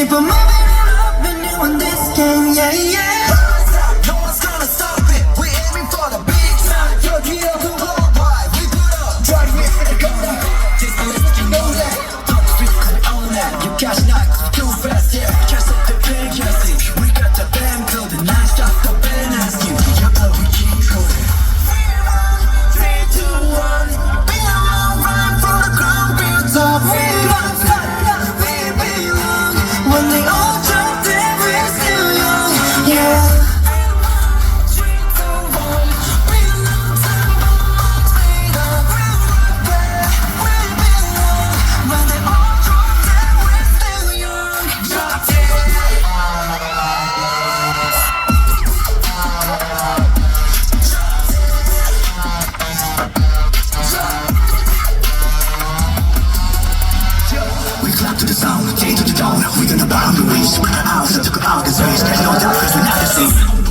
keep on moving it up and doing this game, yeah, yeah. No one's gonna stop it. We're aiming for the big time. 여기요 그 worldwide. We put up. Drive me for the goal. Just to let you know that. Don't speak on that. You catch not too fast, yeah. Just up the band, can't see. We got the band building. Non-stop the band ask you. You're we keep going. 3, 2, 1. We are run for the ground. Built up. We belong. We belong. When they all drop dead, we're still young, yeah. We clap to the sound, day to the dawn. We gonna boundaries, put our out, so to go out the race. There's no doubt, cause we're not the same.